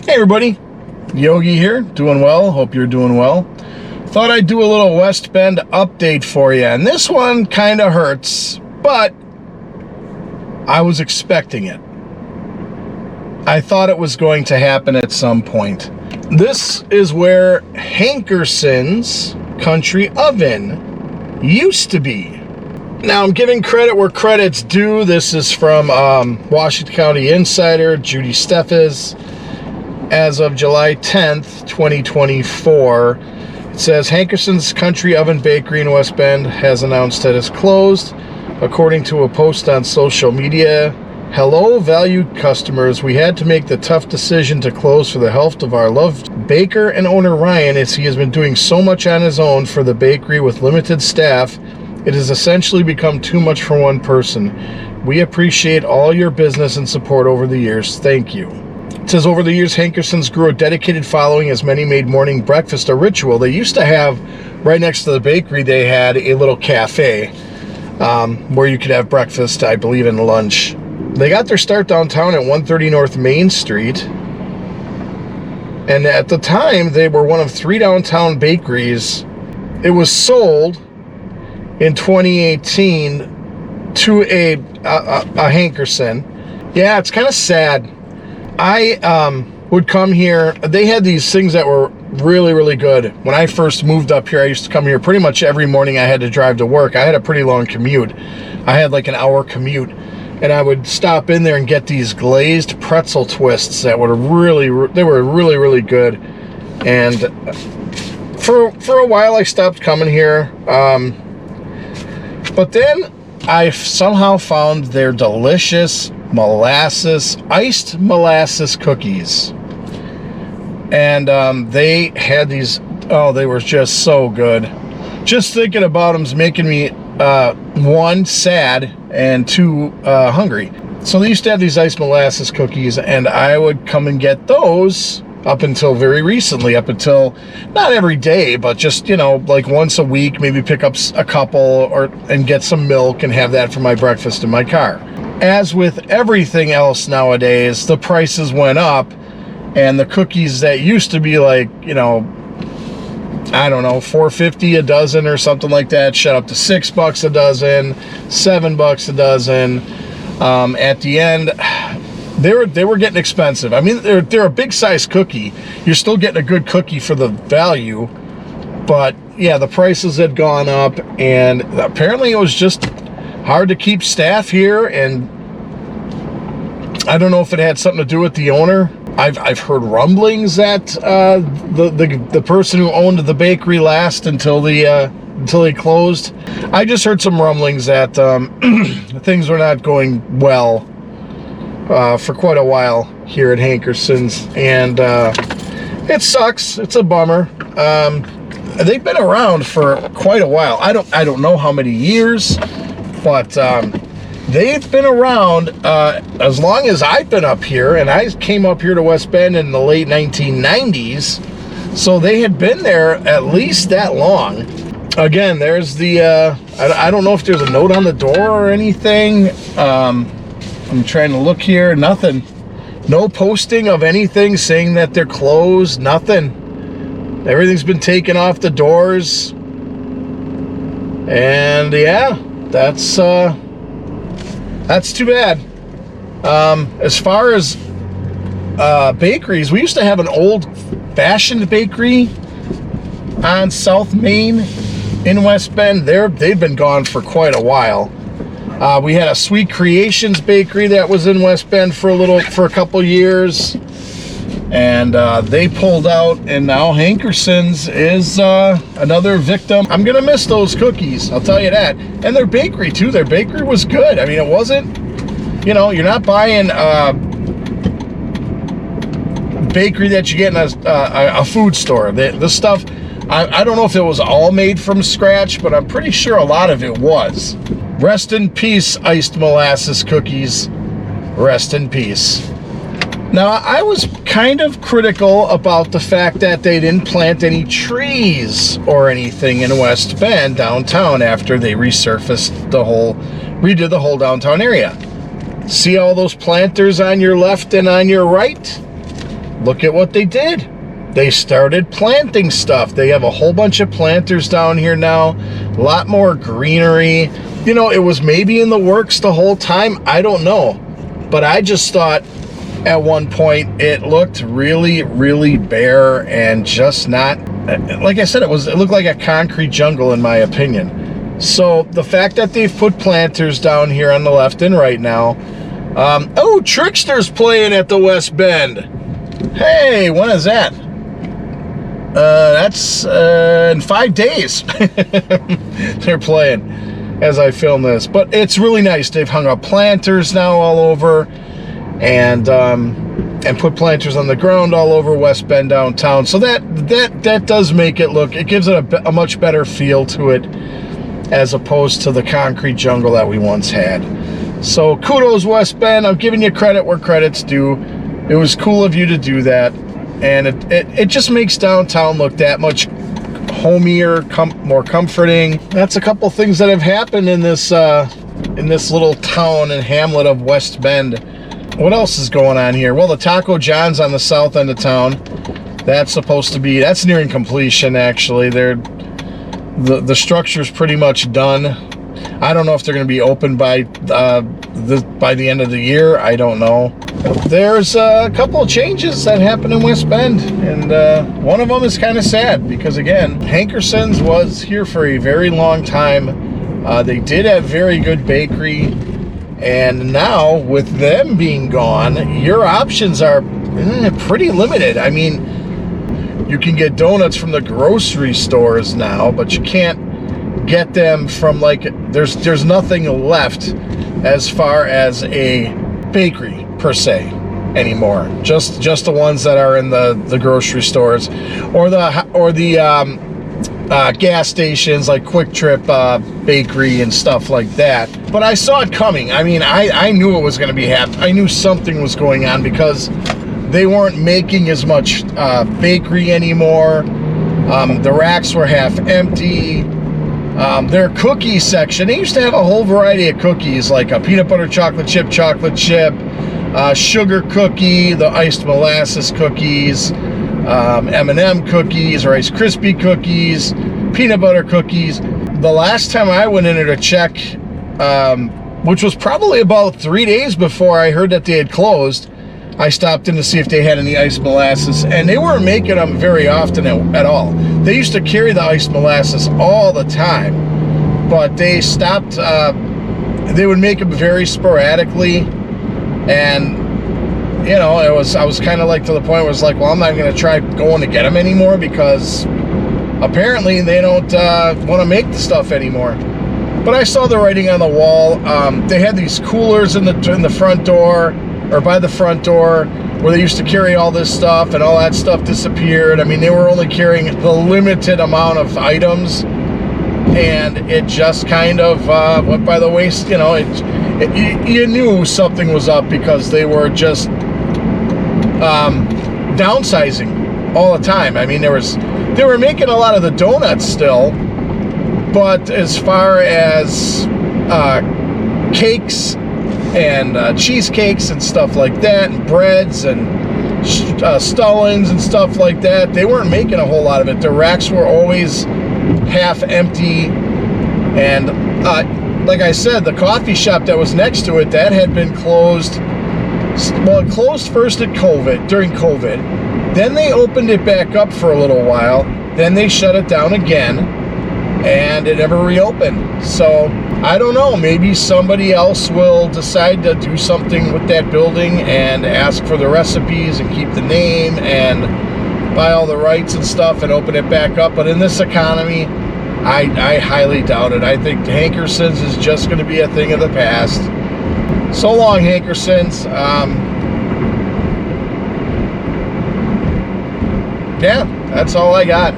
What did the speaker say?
Hey everybody, Yogi here, doing well, hope you're doing well. Thought I'd do a little West Bend update for you, and this one kind of hurts, but I was expecting it. I thought it was going to happen at some point. This is where Hankerson's Country Oven used to be. Now I'm giving credit where credit's due. This is from Washington County Insider, Judy Steffes. As of July 10th, 2024, it says Hankerson's Country Oven Bakery in West Bend has announced that it's closed. According to a post on social media, hello, valued customers. We had to make the tough decision to close for the health of our loved baker and owner Ryan, as he has been doing so much on his own for the bakery with limited staff. It has essentially become too much for one person. We appreciate all your business and support over the years. Thank you. It says, over the years, Hankerson's grew a dedicated following as many made morning breakfast a ritual. They used to have, right next to the bakery, they had a little cafe where you could have breakfast, I believe, and lunch. They got their start downtown at 130 North Main Street. And at the time, they were one of 3 downtown bakeries. It was sold in 2018 to a Hankerson. Yeah, it's kind of sad. I would come here. They had these things that were really, really good. When I first moved up here, I used to come here pretty much every morning. I had to drive to work. I had a pretty long commute. I had like an hour commute. And I would stop in there and get these glazed pretzel twists that were really, really good. And for a while, I stopped coming here. But then I somehow found their delicious iced molasses cookies. And they had these, they were just so good. Just thinking about them's making me, 1, sad, and 2, hungry. So they used to have these iced molasses cookies, and I would come and get those up until very recently, up until, not every day, but just, like once a week, maybe pick up a couple and get some milk and have that for my breakfast in my car. As with everything else nowadays, the prices went up, and the cookies that used to be like, I don't know, $4.50 a dozen or something like that, shot up to $6 a dozen, $7 a dozen. At the end, they were getting expensive. I mean, they're a big size cookie. You're still getting a good cookie for the value, but yeah, the prices had gone up, and apparently it was just hard to keep staff here, and I don't know if it had something to do with the owner. I've heard rumblings that the person who owned the bakery last until he closed. I just heard some rumblings that things were not going well for quite a while here at Hankerson's, and it sucks. It's a bummer. They've been around for quite a while. I don't know how many years, but they've been around as long as I've been up here, and I came up here to West Bend in the late 1990s, so they had been there at least that long. Again, there's the, I don't know if there's a note on the door or anything. I'm trying to look here, nothing. No posting of anything saying that they're closed, nothing. Everything's been taken off the doors. And yeah, that's too bad. As far as bakeries, we used to have an old-fashioned bakery on South Main in West Bend. They've been gone for quite a while. We had a Sweet Creations bakery that was in West Bend for a couple years, and they pulled out, and now Hankerson's is another victim. I'm gonna miss those cookies, I'll tell you that. And their bakery too. Their bakery was good. I mean, it wasn't, you're not buying bakery that you get in a food store. The stuff, I don't know if it was all made from scratch, but I'm pretty sure a lot of it was. Rest in peace, iced molasses cookies. Rest in peace. Now, I was kind of critical about the fact that they didn't plant any trees or anything in West Bend downtown after they redid the whole downtown area. See all those planters on your left and on your right? look at what they did. They started planting stuff. They have a whole bunch of planters down here now, a lot more greenery. You know, it was maybe in the works the whole time. I don't know. But I just thought at one point it looked really, really bare and just not, like I said, it looked like a concrete jungle in my opinion. So the fact that they've put planters down here on the left and right now. Oh, Trickster's playing at the West Bend. Hey, when is that? That's in 5 days. They're playing as I film this, but it's really nice. They've hung up planters now all over, and put planters on the ground all over West Bend downtown. So that does make it look. It gives it a much better feel to it, as opposed to the concrete jungle that we once had. So kudos, West Bend. I'm giving you credit where credit's due. It was cool of you to do that. And it just makes downtown look that much homier, more comforting. That's a couple things that have happened in this little town and hamlet of West Bend. What else is going on here? Well, the Taco John's on the south end of town. That's nearing completion, actually. The structure's pretty much done. I don't know if they're going to be open by the end of the year. I don't know. There's a couple of changes that happened in West Bend, and one of them is kind of sad because, again, Hankerson's was here for a very long time. They did have very good bakery, and now with them being gone, your options are pretty limited. I mean, you can get donuts from the grocery stores now, but you can't get them from, like, there's nothing left as far as a bakery per se anymore. Just the ones that are in the grocery stores or the gas stations like Quick Trip Bakery and stuff like that. But I saw it coming. I mean, I knew it was going to be happening. I knew something was going on because they weren't making as much bakery anymore. The racks were half empty. Their cookie section, they used to have a whole variety of cookies, like a peanut butter chocolate chip, sugar cookie, the iced molasses cookies, M&M cookies, Rice Krispie cookies, peanut butter cookies. The last time I went in there to check, which was probably about 3 days before I heard that they had closed, I stopped in to see if they had any iced molasses, and they weren't making them very often at all. They used to carry the iced molasses all the time, but they stopped. They would make them very sporadically, and you know, I was kind of like to the point where it was like, well, I'm not going to try going to get them anymore because apparently they don't want to make the stuff anymore. But I saw the writing on the wall. They had these coolers in the front door, or by the front door, where they used to carry all this stuff, and all that stuff disappeared. I mean, they were only carrying the limited amount of items, and it just kind of went by the waist. You know, you knew something was up because they were just downsizing all the time. I mean, they were making a lot of the donuts still, but as far as cakes and cheesecakes and stuff like that, and breads and Stullins and stuff like that, they weren't making a whole lot of it. The racks were always half empty, and like I said, the coffee shop that was next to it, that had been closed. Well, it closed first during COVID. Then they opened it back up for a little while. Then they shut it down again, and it never reopened. So I don't know, maybe somebody else will decide to do something with that building and ask for the recipes and keep the name and buy all the rights and stuff and open it back up. But in this economy, I highly doubt it. I think Hankerson's is just going to be a thing of the past. So long, Hankerson's. Yeah, that's all I got.